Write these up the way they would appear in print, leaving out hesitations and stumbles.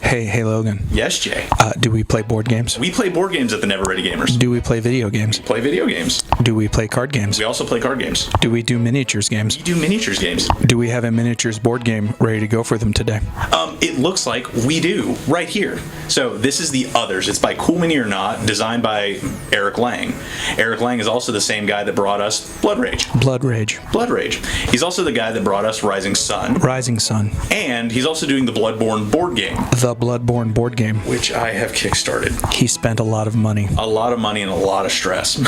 Hey, Logan. Yes, Jay. Do we play board games? We play board games at the Never Ready Gamers. Do we play video games? Play video games. Do we play card games? We also play card games. Do we do miniatures games? We do miniatures games. Do we have a miniatures board game ready to go for them today? It looks like we do right here. So this is The Others. It's by Cool Mini or Not, designed by Eric Lang. Eric Lang is also the same guy that brought us Blood Rage. Blood Rage. Blood Rage. He's also the guy that brought us Rising Sun. Rising Sun. And he's also doing the Bloodborne board game. The Bloodborne board game. Which I have kickstarted. He spent a lot of money. A lot of money and a lot of stress.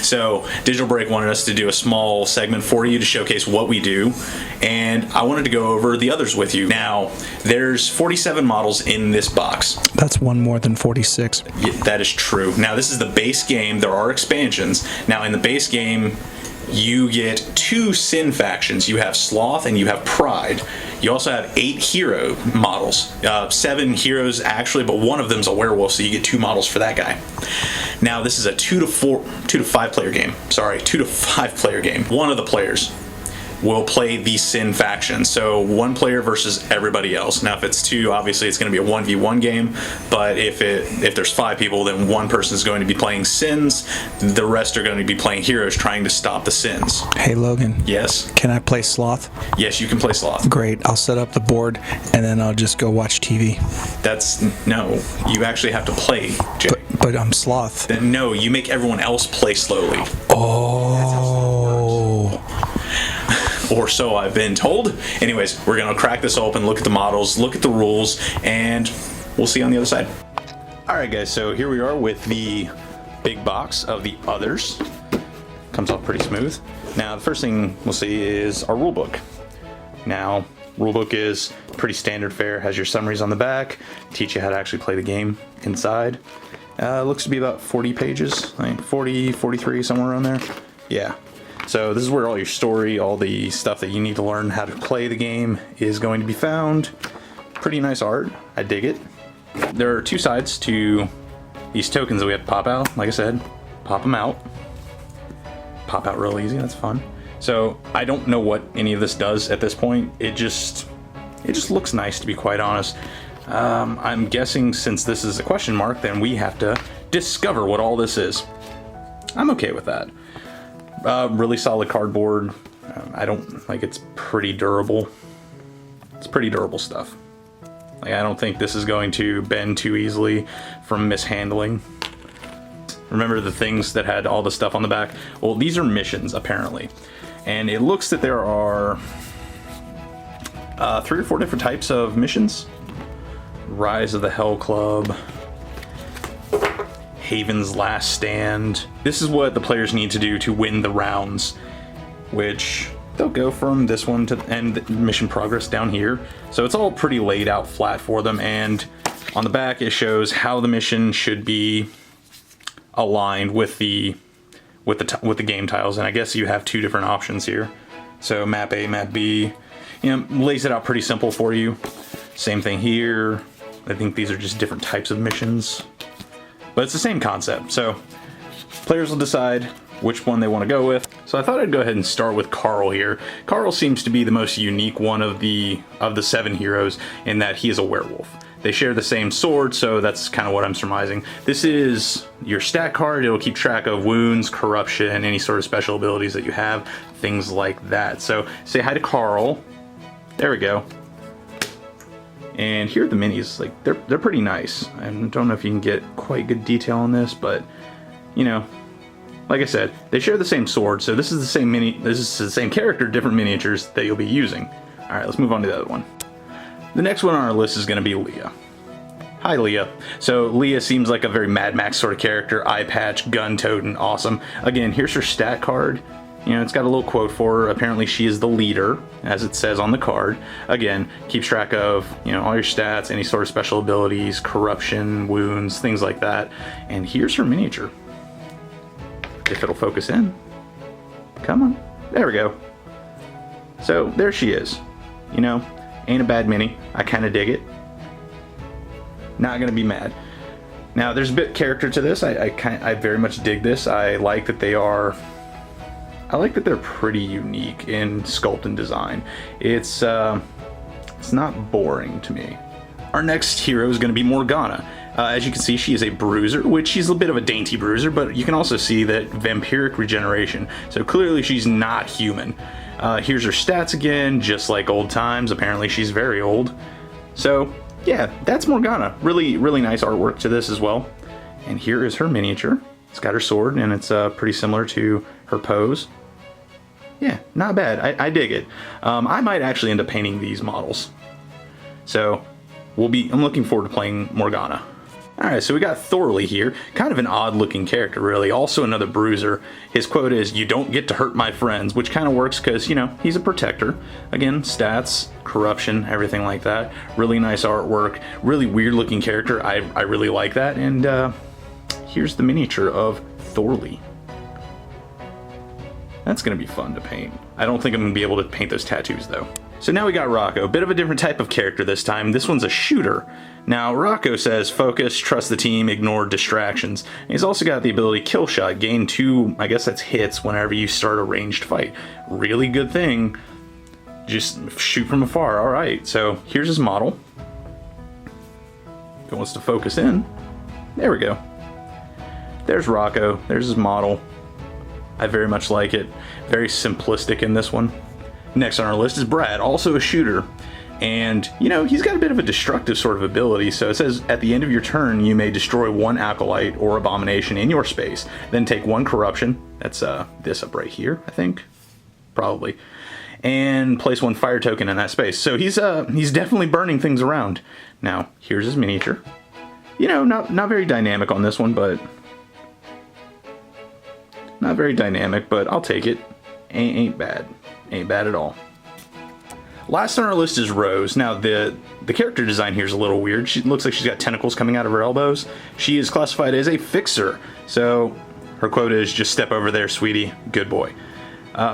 So Digital Break wanted us to do a small segment for you to showcase what we do, and I wanted to go over The Others with you. Now, there's 47 models in this box. That's one more than 46. Yeah, that is true. Now, this is the base game. There are expansions. Now, in the base game, you get 2 Sin factions. You have Sloth and you have Pride. You also have 8 hero models. 7 heroes actually, but one of them's a werewolf, so you get 2 models for that guy. Now, this is a 2 to 5 player game. Sorry, 2 to 5 player game. One of the players will play the Sin faction. So 1 player versus everybody else. Now, if it's 2, obviously it's going to be a 1v1 game. But if there's 5 people, then 1 person is going to be playing Sins. The rest are going to be playing heroes trying to stop the Sins. Hey, Logan. Yes? Can I play Sloth? Yes, you can play Sloth. Great. I'll set up the board, and then I'll just go watch TV. No. You actually have to play, Jay. But I'm Sloth. Then no, you make everyone else play slowly. Oh. Or so I've been told. Anyways, we're going to crack this open, look at the models, look at the rules, and we'll see you on the other side. Alright guys, so here we are with the big box of The Others. Comes off pretty smooth. Now, the first thing we'll see is our rulebook. Now, rulebook is pretty standard fare, has your summaries on the back, teach you how to actually play the game inside. Looks to be about 40 pages, I think 40, 43, somewhere around there. Yeah. So this is where all your story, all the stuff that you need to learn how to play the game is going to be found. Pretty nice art. I dig it. There are 2 sides to these tokens that we have to pop out. Like I said, pop them out. Pop out real easy. That's fun. So I don't know what any of this does at this point. It just looks nice, to be quite honest. I'm guessing since this is a question mark, then we have to discover what all this is. I'm okay with that. Really solid cardboard. It's pretty durable. It's pretty durable stuff. Like, I don't think this is going to bend too easily from mishandling. Remember the things that had all the stuff on the back? Well, these are missions, apparently. And it looks that there are 3 or 4 different types of missions. Rise of the Hell Club. Haven's Last Stand. This is what the players need to do to win the rounds, which they'll go from this one to end mission progress down here. So it's all pretty laid out flat for them, and on the back it shows how the mission should be aligned with the game tiles. And I guess you have 2 different options here. So map A, map B, lays it out pretty simple for you. Same thing here. I think these are just different types of missions. But it's the same concept, so players will decide which one they want to go with. So I thought I'd go ahead and start with Carl here. Carl seems to be the most unique one of the 7 heroes in that he is a werewolf. They share the same sword, so that's kind of what I'm surmising. This is your stat card. It'll keep track of wounds, corruption, any sort of special abilities that you have, things like that. So say hi to Carl. There we go. And here are the minis. Like, they're pretty nice. I don't know if you can get quite good detail on this, but like I said, they share the same sword, so this is the same this is the same character, different miniatures that you'll be using. All right, let's move on to the other one. The next one on our list is going to be Leah. Hi, Leah. So Leah seems like a very Mad Max sort of character, eye patch, gun toting, awesome. Again, here's her stat card. It's got a little quote for her. Apparently she is the leader, as it says on the card. Again, keeps track of, all your stats, any sort of special abilities, corruption, wounds, things like that. And here's her miniature. If it'll focus in. Come on. There we go. So there she is. Ain't a bad mini. I kind of dig it. Not gonna be mad. Now, there's a bit character to this. I very much dig this. I like that they're pretty unique in sculpt and design. It's not boring to me. Our next hero is going to be Morgana. As you can see, she is a bruiser, which she's a bit of a dainty bruiser, but you can also see that vampiric regeneration. So clearly she's not human. Here's her stats again, just like old times. Apparently she's very old. So yeah, that's Morgana. Really, really nice artwork to this as well. And here is her miniature. It's got her sword, and it's pretty similar to her pose. Yeah, not bad. I dig it. I might actually end up painting these models. So I'm looking forward to playing Morgana. Alright, so we got Thorley here. Kind of an odd looking character, really. Also another bruiser. His quote is, "You don't get to hurt my friends," which kind of works because, you know, he's a protector. Again, stats, corruption, everything like that. Really nice artwork. Really weird looking character. I really like that. And here's the miniature of Thorley. That's going to be fun to paint. I don't think I'm going to be able to paint those tattoos, though. So now we got Rocco, a bit of a different type of character this time. This one's a shooter. Now, Rocco says, focus, trust the team, ignore distractions. And he's also got the ability kill shot, gain 2, I guess that's hits whenever you start a ranged fight. Really good thing. Just shoot from afar. All right, so here's his model. If it wants to focus in, there we go. There's Rocco, there's his model. I very much like it. Very simplistic in this one. Next on our list is Brad, also a shooter. And, you know, he's got a bit of a destructive sort of ability. So it says, at the end of your turn, you may destroy 1 acolyte or abomination in your space. Then take 1 corruption. That's this up right here, I think. Probably. And place 1 fire token in that space. So he's definitely burning things around. Now, here's his miniature. You know, not very dynamic on this one, but... Not very dynamic, but I'll take it. Ain't bad. Ain't bad at all. Last on our list is Rose. Now, the character design here is a little weird. She looks like she's got tentacles coming out of her elbows. She is classified as a fixer. So, her quote is, "Just step over there, sweetie. Good boy."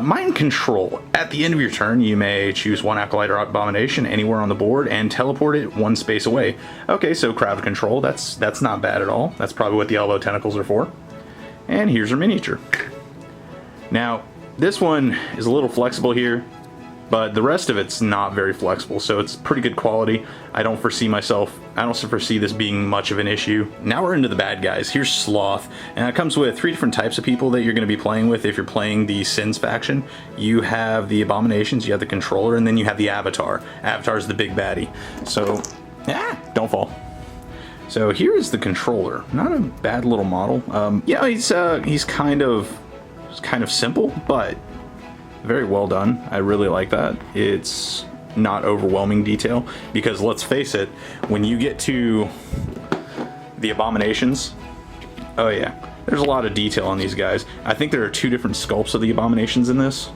Mind control. At the end of your turn, you may choose 1 acolyte or abomination anywhere on the board and teleport it 1 space away. Okay, so crowd control. That's not bad at all. That's probably what the elbow tentacles are for. And here's her miniature. Now, this one is a little flexible here, but the rest of it's not very flexible, so it's pretty good quality. I don't foresee this being much of an issue. Now we're into the bad guys. Here's Sloth, and it comes with 3 different types of people that you're going to be playing with if you're playing the Sins faction. You have the Abominations, you have the Controller, and then you have the Avatar. Avatar's the big baddie. So, don't fall. So here is the Controller. Not a bad little model. Yeah, he's kind of simple, but very well done. I really like that. It's not overwhelming detail, because let's face it, when you get to the Abominations, oh yeah, there's a lot of detail on these guys. I think there are 2 different sculpts of the Abominations in this.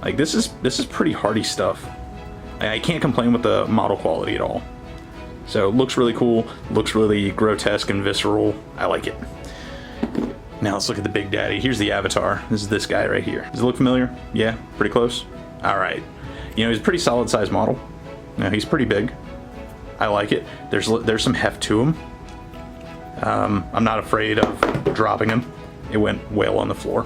Like, this is pretty hardy stuff. I can't complain with the model quality at all. So it looks really cool, looks really grotesque and visceral. I like it. Now let's look at the Big Daddy. Here's the Avatar. This is this guy right here. Does it look familiar? Yeah, pretty close. All right. You know, he's a pretty solid size model. Now, he's pretty big. I like it. There's some heft to him. I'm not afraid of dropping him. It went well on the floor.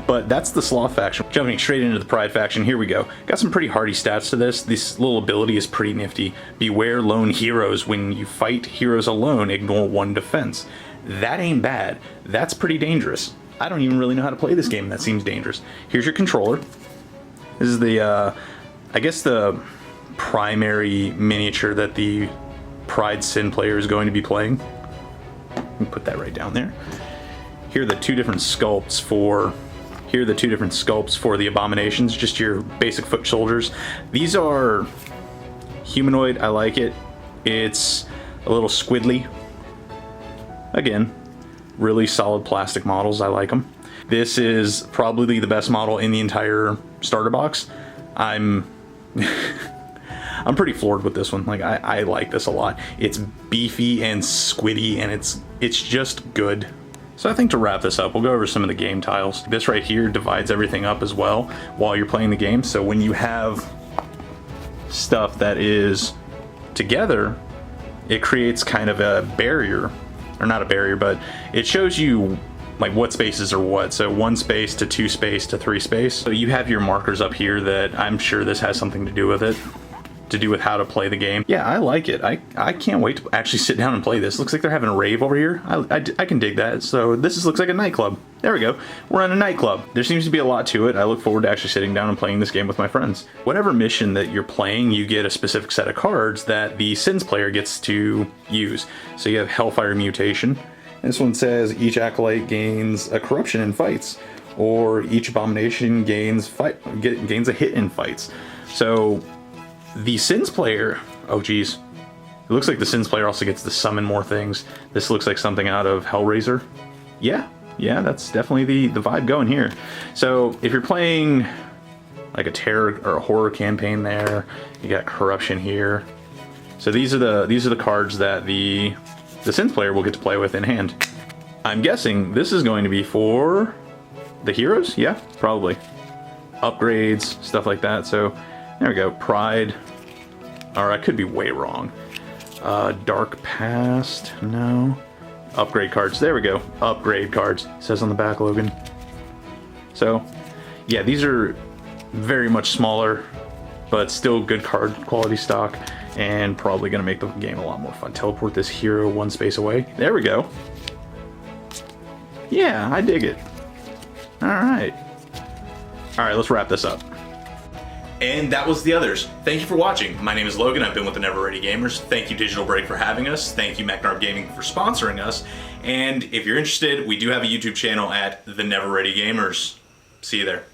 But that's the Sloth faction. Jumping straight into the Pride faction, here we go. Got some pretty hardy stats to this. This little ability is pretty nifty. Beware lone heroes. When you fight heroes alone, ignore 1 defense. That ain't bad. That's pretty dangerous. I don't even really know how to play this game. That seems dangerous. Here's your Controller. This is the, I guess the primary miniature that the Pride Sin player is going to be playing. Let me put that right down there. Here are the 2 different sculpts for... Here are the 2 different sculpts for the Abominations, just your basic foot soldiers. These are humanoid. I like it. It's a little squiddly. Again, really solid plastic models. I like them. This is probably the best model in the entire starter box. I'm pretty floored with this one. Like, I like this a lot. It's beefy and squiddy, and it's just good. So I think to wrap this up, we'll go over some of the game tiles. This right here divides everything up as well while you're playing the game. So when you have stuff that is together, it creates kind of a barrier, or not a barrier, but it shows you like what spaces are what. So 1 space to 2 space to 3 space. So you have your markers up here that I'm sure this has something to do with it. to do with how to play the game. Yeah, I like it. I can't wait to actually sit down and play this. Looks like they're having a rave over here. I can dig that. So this looks like a nightclub. There we go. We're in a nightclub. There seems to be a lot to it. I look forward to actually sitting down and playing this game with my friends. Whatever mission that you're playing, you get a specific set of cards that the Sins player gets to use. So you have Hellfire Mutation. This one says each acolyte gains a corruption in fights, or each abomination gains a hit in fights. So the Sins player, oh geez, it looks like the Sins player also gets to summon more things. This looks like something out of Hellraiser. Yeah, that's definitely the vibe going here. So if you're playing like a terror or a horror campaign there, you got corruption here. So these are the cards that the Sins player will get to play with in hand. I'm guessing this is going to be for the heroes? Yeah, probably. Upgrades, stuff like that. So there we go. Pride. Or I could be way wrong. Dark Past. No. Upgrade cards. There we go. Upgrade cards. It says on the back, Logan. So, yeah, these are very much smaller, but still good card quality stock, and probably going to make the game a lot more fun. Teleport this hero one space away. There we go. Yeah, I dig it. Alright. Alright, let's wrap this up. And that was the others. Thank you for watching. My name is Logan. I've been with the Never Ready Gamers. Thank you, Digital Break, for having us. Thank you, Meknarb Gaming, for sponsoring us. And if you're interested, we do have a YouTube channel at the Never Ready Gamers. See you there.